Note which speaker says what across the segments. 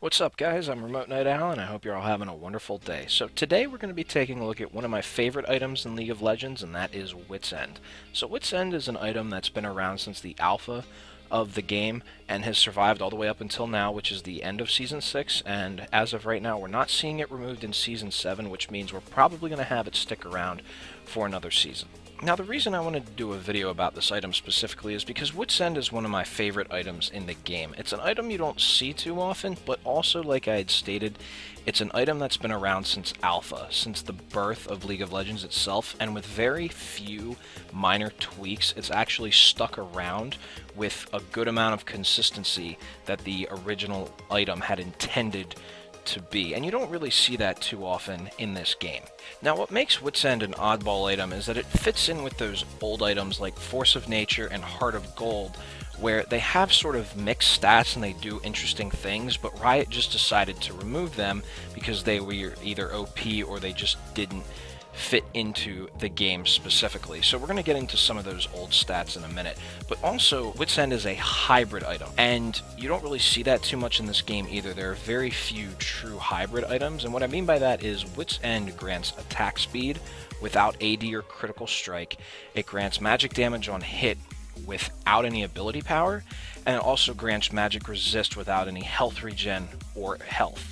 Speaker 1: What's up, guys? I'm Remote Night Owl, and I hope you're all having a wonderful day. So today we're going to be taking a look at one of my favorite items in League of Legends, and that is Wit's End. So Wit's End is an item that's been around since the alpha of the game and has survived all the way up until now, which is the end of Season 6, and as of right now we're not seeing it removed in Season 7, which means we're probably going to have it stick around for another season. Now, the reason I wanted to do a video about this item specifically is because Wit's End is one of my favorite items in the game. It's an item you don't see too often, but also, like I had stated, it's an item that's been around since Alpha, since the birth of League of Legends itself, and with very few minor tweaks, it's actually stuck around with a good amount of consistency that the original item had intended to be, and you don't really see that too often in this game. Now, what makes Wit's End an oddball item is that it fits in with those old items like Force of Nature and Heart of Gold, where they have sort of mixed stats and they do interesting things, but Riot just decided to remove them because they were either OP or they just didn't fit into the game specifically. So we're going to get into some of those old stats in a minute. But also, Wit's End is a hybrid item, and you don't really see that too much in this game either. There are very few true hybrid items, and what I mean by that is Wit's End grants attack speed without AD or critical strike. It grants magic damage on hit without any ability power, and it also grants magic resist without any health regen or health.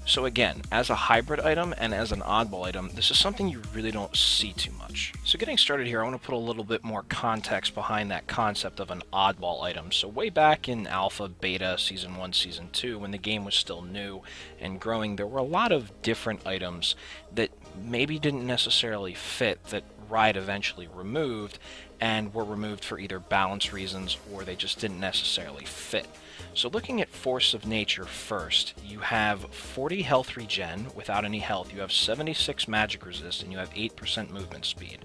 Speaker 1: So again, as a hybrid item and as an oddball item, this is something you really don't see too much. So getting started here, I want to put a little bit more context behind that concept of an oddball item. So way back in Alpha, Beta, Season 1, Season 2, when the game was still new and growing, there were a lot of different items that maybe didn't necessarily fit that Riot eventually removed, and were removed for either balance reasons or they just didn't necessarily fit. So looking at Force of Nature first, you have 40 health regen without any health, you have 76 magic resist, and you have 8% movement speed.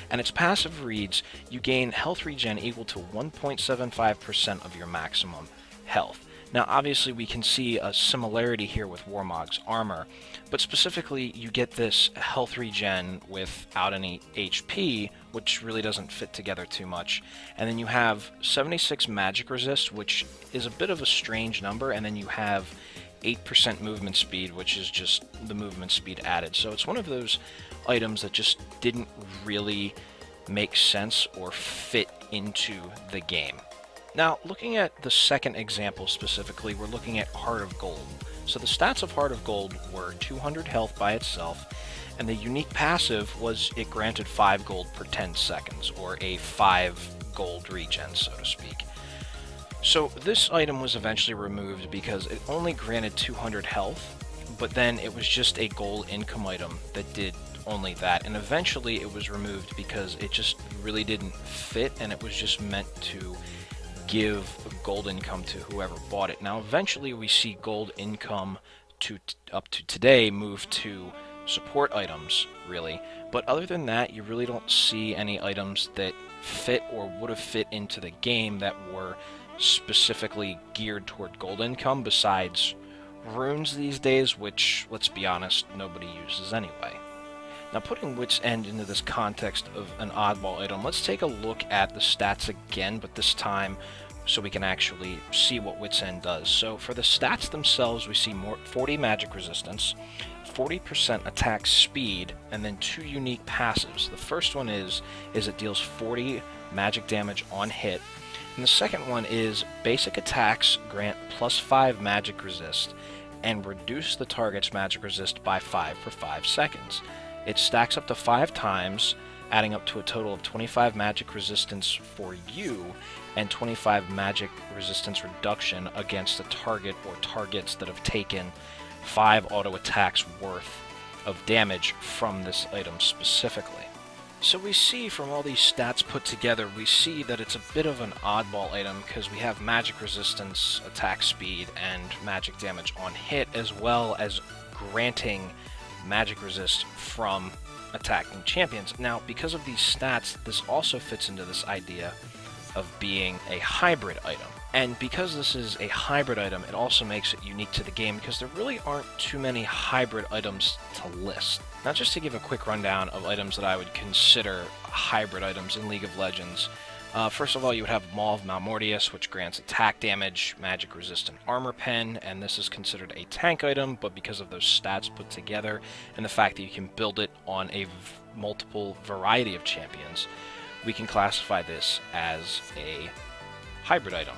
Speaker 1: And its passive reads, you gain health regen equal to 1.75% of your maximum health. Now obviously we can see a similarity here with Warmog's armor, but specifically you get this health regen without any HP, which really doesn't fit together too much. And then you have 76 magic resist, which is a bit of a strange number, and then you have 8% movement speed, which is just the movement speed added. So it's one of those items that just didn't really make sense or fit into the game. Now, looking at the second example specifically, we're looking at Heart of Gold. So the stats of Heart of Gold were 200 health by itself, and the unique passive was it granted 5 gold per 10 seconds, or a 5 gold regen, so to speak. So this item was eventually removed because it only granted 200 health, but then it was just a gold income item that did only that, and eventually it was removed because it just really didn't fit, and it was just meant to give gold income to whoever bought it. Now eventually we see gold income up to today move to support items, really, but other than that you really don't see any items that fit or would have fit into the game that were specifically geared toward gold income, besides runes these days, which, let's be honest, nobody uses anyway. Now, putting Wit's End into this context of an oddball item, let's take a look at the stats again, but this time so we can actually see what Wit's End does. So for the stats themselves, we see 40 magic resistance, 40% attack speed, and then 2 unique passives. The first one is it deals 40 magic damage on hit, and the second one is basic attacks grant +5 magic resist and reduce the target's magic resist by 5 for 5 seconds. It stacks up to 5 times, adding up to a total of 25 magic resistance for you and 25 magic resistance reduction against a target or targets that have taken 5 auto attacks worth of damage from this item specifically. So we see from all these stats put together, we see that it's a bit of an oddball item because we have magic resistance, attack speed, and magic damage on hit, as well as granting magic resist from attacking champions. Now, because of these stats, this also fits into this idea of being a hybrid item. And because this is a hybrid item, it also makes it unique to the game because there really aren't too many hybrid items to list. Now, just to give a quick rundown of items that I would consider hybrid items in League of Legends, First of all, you would have Maul of Malmortius, which grants attack damage, magic resistant armor pen, and this is considered a tank item, but because of those stats put together and the fact that you can build it on a multiple variety of champions, we can classify this as a hybrid item.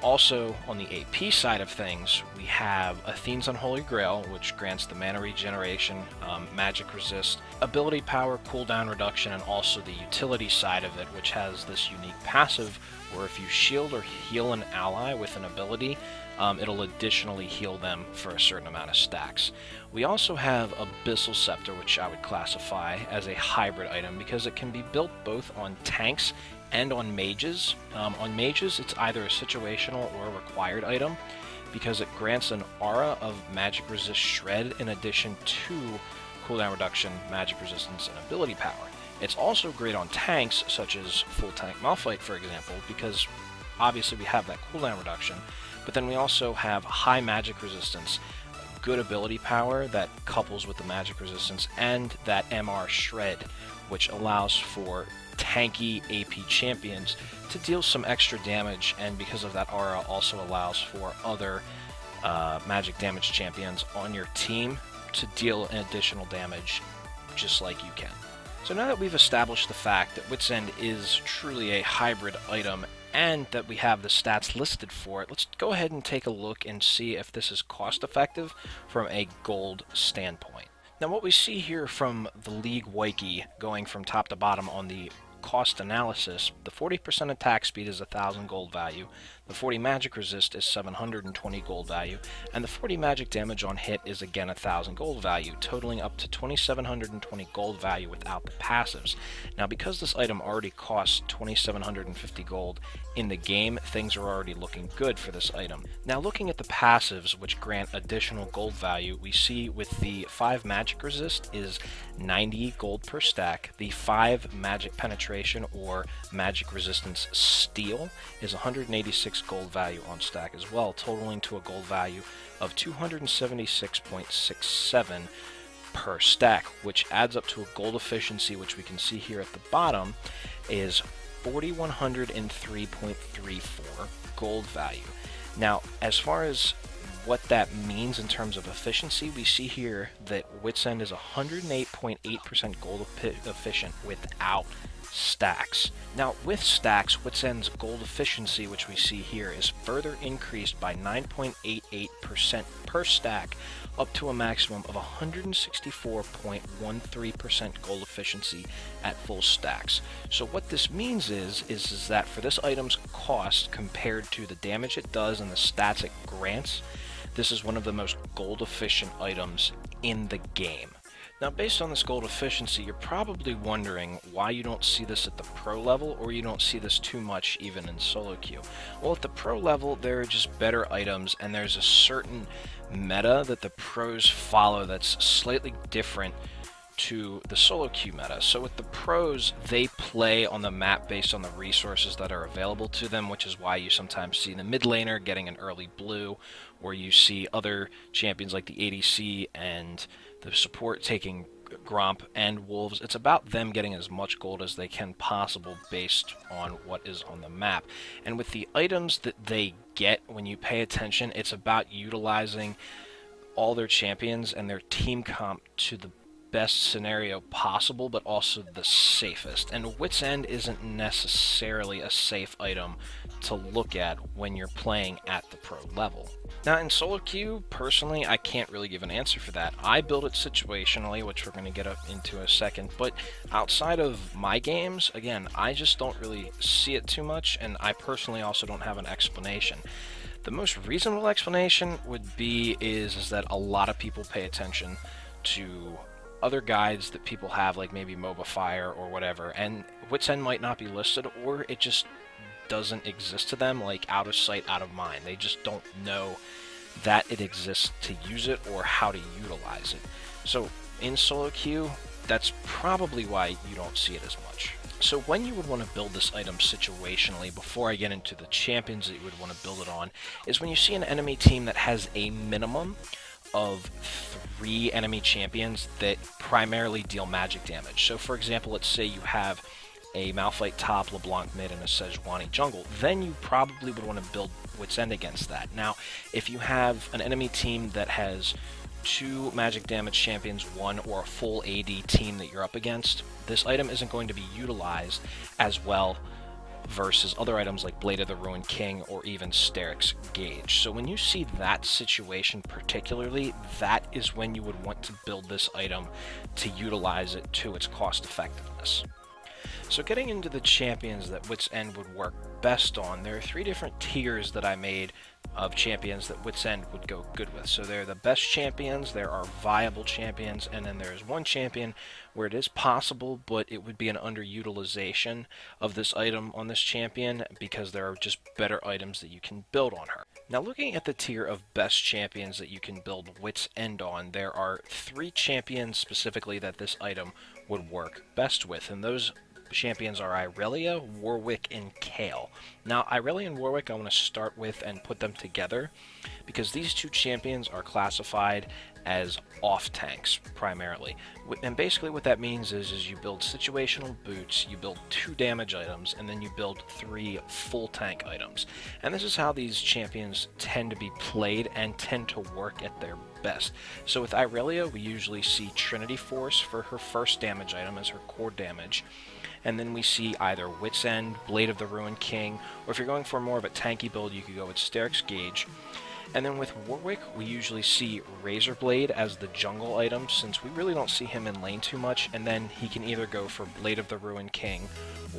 Speaker 1: Also, on the AP side of things, we have Athene's Unholy Grail, which grants the mana regeneration, magic resist, ability power, cooldown reduction, and also the utility side of it, which has this unique passive where if you shield or heal an ally with an ability, it'll additionally heal them for a certain amount of stacks. We also have Abyssal Scepter, which I would classify as a hybrid item because it can be built both on tanks and on mages. On mages, it's either a situational or a required item because it grants an aura of magic resist shred in addition to cooldown reduction, magic resistance, and ability power. It's also great on tanks, such as full tank Malphite, for example, because obviously we have that cooldown reduction, but then we also have high magic resistance, good ability power that couples with the magic resistance, and that MR shred, which allows for tanky AP champions to deal some extra damage, and because of that aura also allows for other magic damage champions on your team to deal an additional damage just like you can. So now that we've established the fact that Wit's End is truly a hybrid item and that we have the stats listed for it, let's go ahead and take a look and see if this is cost effective from a gold standpoint. Now what we see here from the League Wiki, going from top to bottom on the cost analysis, the 40% attack speed is 1,000 gold value, the 40 magic resist is 720 gold value, and the 40 magic damage on hit is again 1,000 gold value, totaling up to 2,720 gold value without the passives. Now because this item already costs 2,750 gold in the game, things are already looking good for this item. Now looking at the passives, which grant additional gold value, we see with the 5 magic resist is 90 gold per stack, the 5 magic penetration or magic resistance steal is 186 gold value on stack as well, totaling to a gold value of 276.67 per stack, which adds up to a gold efficiency, which we can see here at the bottom, is 4,103.34 gold value. Now, as far as what that means in terms of efficiency, we see here that Wit's End is 108.8% gold efficient without stacks. Now with stacks, Wit's End's gold efficiency, which we see here, is further increased by 9.88% per stack, up to a maximum of 164.13% gold efficiency at full stacks. So what this means is that for this item's cost compared to the damage it does and the stats it grants, this is one of the most gold efficient items in the game. Now based on this gold efficiency, you're probably wondering why you don't see this at the pro level, or you don't see this too much even in solo queue. Well, at the pro level there are just better items, and there's a certain meta that the pros follow that's slightly different to the solo queue meta. So with the pros, they play on the map based on the resources that are available to them, which is why you sometimes see the mid laner getting an early blue, or you see other champions like the ADC and the support taking Gromp and Wolves. It's about them getting as much gold as they can possible based on what is on the map. And with the items that they get, when you pay attention, it's about utilizing all their champions and their team comp to the best scenario possible, but also the safest. And Wit's End isn't necessarily a safe item to look at when you're playing at the pro level. Now in solo queue, personally, I can't really give an answer for that. I build it situationally, which we're going to get into in a second, but outside of my games, again, I just don't really see it too much, and I personally also don't have an explanation. The most reasonable explanation would be is that a lot of people pay attention to other guides that people have, like maybe MOBA Fire or whatever, and Wit's End might not be listed, or it just doesn't exist to them, like out of sight, out of mind. They just don't know that it exists to use it or how to utilize it. So in solo queue, that's probably why you don't see it as much. So when you would want to build this item situationally, before I get into the champions that you would want to build it on, is when you see an enemy team that has a minimum of 3 enemy champions that primarily deal magic damage. So for example, let's say you have a Malphite top, LeBlanc mid, and a Sejuani jungle, then you probably would want to build Wit's End against that. Now, if you have an enemy team that has 2 magic damage champions, 1 or a full AD team that you're up against, this item isn't going to be utilized as well versus other items like Blade of the Ruined King or even Steric's Gauge. So when you see that situation particularly, that is when you would want to build this item to utilize it to its cost effectiveness. So getting into the champions that Wit's End would work best on, there are 3 different tiers that I made of champions that Wit's End would go good with. So they're the best champions, there are viable champions, and then there's one champion where it is possible, but it would be an underutilization of this item on this champion because there are just better items that you can build on her. Now looking at the tier of best champions that you can build Wit's End on, there are 3 champions specifically that this item would work best with, and those champions are Irelia, Warwick, and Kayle. Now, Irelia and Warwick I want to start with and put them together because these 2 champions are classified as off-tanks primarily. And basically what that means is you build situational boots, you build 2 damage items, and then you build 3 full tank items. And this is how these champions tend to be played and tend to work at their best. So with Irelia, we usually see Trinity Force for her first damage item as her core damage. And then we see either Wit's End, Blade of the Ruined King, or if you're going for more of a tanky build, you could go with Steric's Gauge. And then with Warwick, we usually see Razor Blade as the jungle item, since we really don't see him in lane too much, and then he can either go for Blade of the Ruined King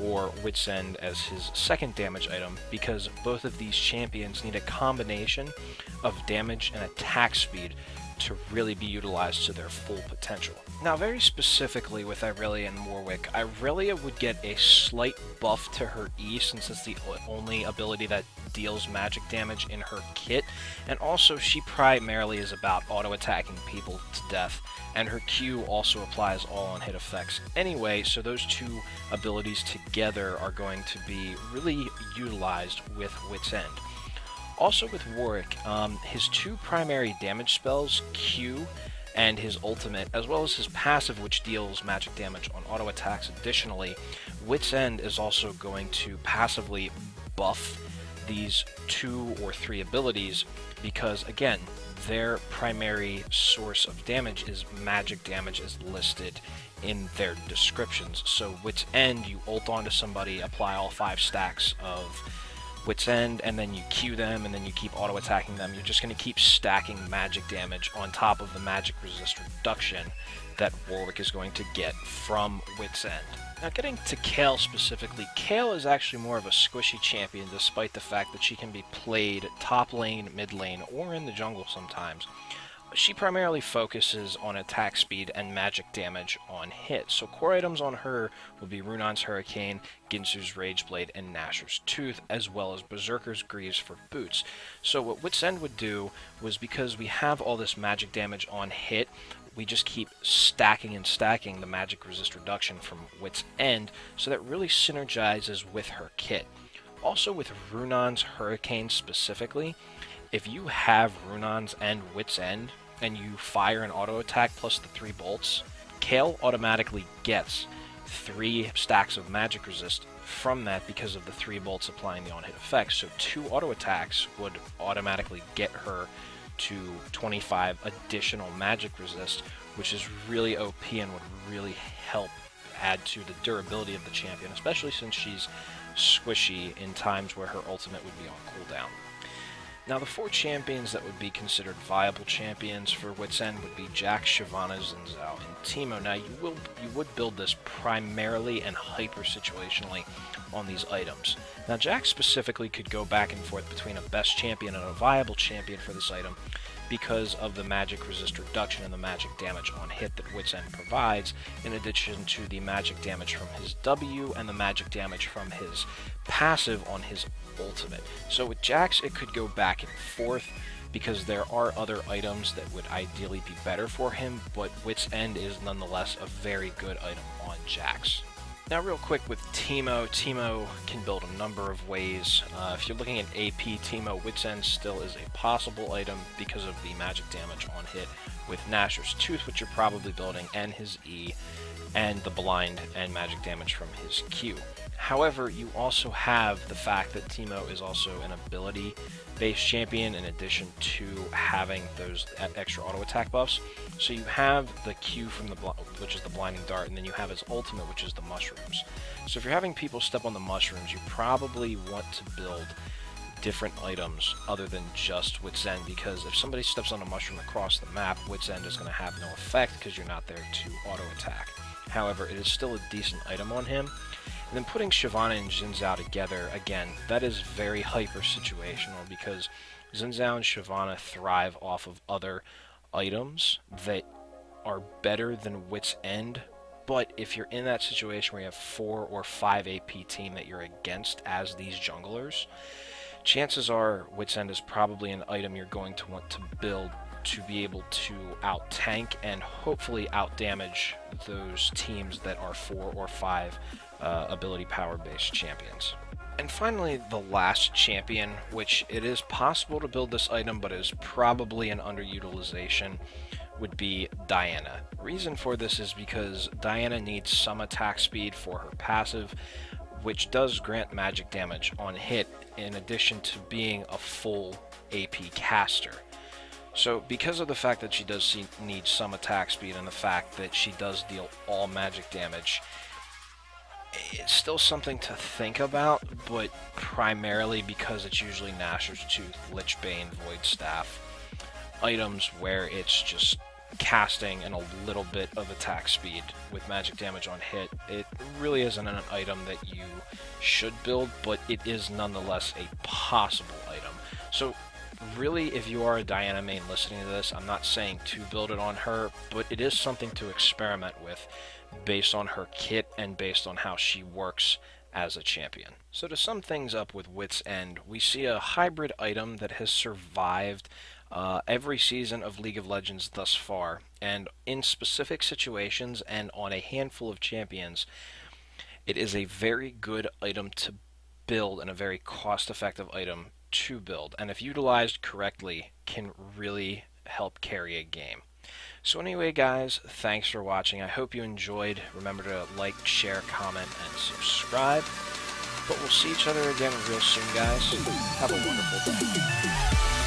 Speaker 1: or Wit's End as his second damage item, because both of these champions need a combination of damage and attack speed to really be utilized to their full potential. Now, very specifically with Irelia and Warwick, Irelia would get a slight buff to her E since it's the only ability that deals magic damage in her kit, and also she primarily is about auto-attacking people to death, and her Q also applies all on hit effects anyway, so those 2 abilities together are going to be really utilized with Wit's End. Also with Warwick, his 2 primary damage spells, Q and his ultimate, as well as his passive which deals magic damage on auto attacks additionally, Wit's End is also going to passively buff these 2 or 3 abilities because, again, their primary source of damage is magic damage as listed in their descriptions. So Wit's End, you ult onto somebody, apply all 5 stacks of Wit's End, and then you Q them, and then you keep auto-attacking them. You're just going to keep stacking magic damage on top of the magic resist reduction that Warwick is going to get from Wit's End. Now getting to Kayle specifically, Kayle is actually more of a squishy champion despite the fact that she can be played top lane, mid lane, or in the jungle sometimes. She primarily focuses on attack speed and magic damage on hit, so core items on her will be Runon's Hurricane, Ginsu's Rage Blade, and Nashor's Tooth, as well as Berserker's Greaves for boots. So what Wit's End would do was, because we have all this magic damage on hit, we just keep stacking and stacking the magic resist reduction from Wit's End, so that really synergizes with her kit. Also with Runon's Hurricane specifically, if you have Runon's and Wit's End, and you fire an auto attack plus the 3 bolts, Kayle automatically gets 3 stacks of magic resist from that because of the 3 bolts applying the on-hit effect. So 2 auto attacks would automatically get her to 25 additional magic resist, which is really OP and would really help add to the durability of the champion, especially since she's squishy in times where her ultimate would be on cooldown. Now, the 4 champions that would be considered viable champions for Wit's End would be Jax, Shyvana, Xin and Teemo. Now, you would build this primarily and hyper-situationally on these items. Now, Jax specifically could go back and forth between a best champion and a viable champion for this item because of the magic resist reduction and the magic damage on hit that Wit's End provides, in addition to the magic damage from his W and the magic damage from his passive on his ultimate. So with Jax, it could go back and forth because there are other items that would ideally be better for him, but Wit's End is nonetheless a very good item on Jax. Now real quick with Teemo can build a number of ways. If you're looking at AP, Teemo Wits End still is a possible item because of the magic damage on hit with Gnasher's Tooth, which you're probably building, and his E, and the blind and magic damage from his Q. However, you also have the fact that Teemo is also an ability-based champion in addition to having those extra auto attack buffs. So you have the Q from which is the blinding dart, and then you have his ultimate, which is the mushrooms. So if you're having people step on the mushrooms, you probably want to build different items other than just Wits End, because if somebody steps on a mushroom across the map, Wits End is going to have no effect because you're not there to auto attack. However, it is still a decent item on him. And then putting Shyvana and Xin Zhao together, again, that is very hyper situational because Xin Zhao and Shyvana thrive off of other items that are better than Wits End. But if you're in that situation where you have 4 or 5 AP team that you're against as these junglers, chances are Wits End is probably an item you're going to want to build to be able to out-tank and hopefully out-damage those teams that are 4 or 5 ability power-based champions. And finally, the last champion, which it is possible to build this item but is probably an underutilization, would be Diana. Reason for this is because Diana needs some attack speed for her passive, which does grant magic damage on hit in addition to being a full AP caster. So because of the fact that she does need some attack speed and the fact that she does deal all magic damage, it's still something to think about, but primarily because it's usually Gnasher's Tooth, Lichbane, Void Staff, items where it's just casting and a little bit of attack speed with magic damage on hit. It really isn't an item that you should build, but it is nonetheless a possible item. So really, if you are a Diana main listening to this, I'm not saying to build it on her, but it is something to experiment with based on her kit and based on how she works as a champion. So to sum things up with Wits End, we see a hybrid item that has survived every season of League of Legends thus far, and in specific situations and on a handful of champions, it is a very good item to build and a very cost-effective item to build, and if utilized correctly, can really help carry a game. So anyway, guys, thanks for watching. I hope you enjoyed. Remember to like, share, comment, and subscribe. But we'll see each other again real soon, guys. Have a wonderful day.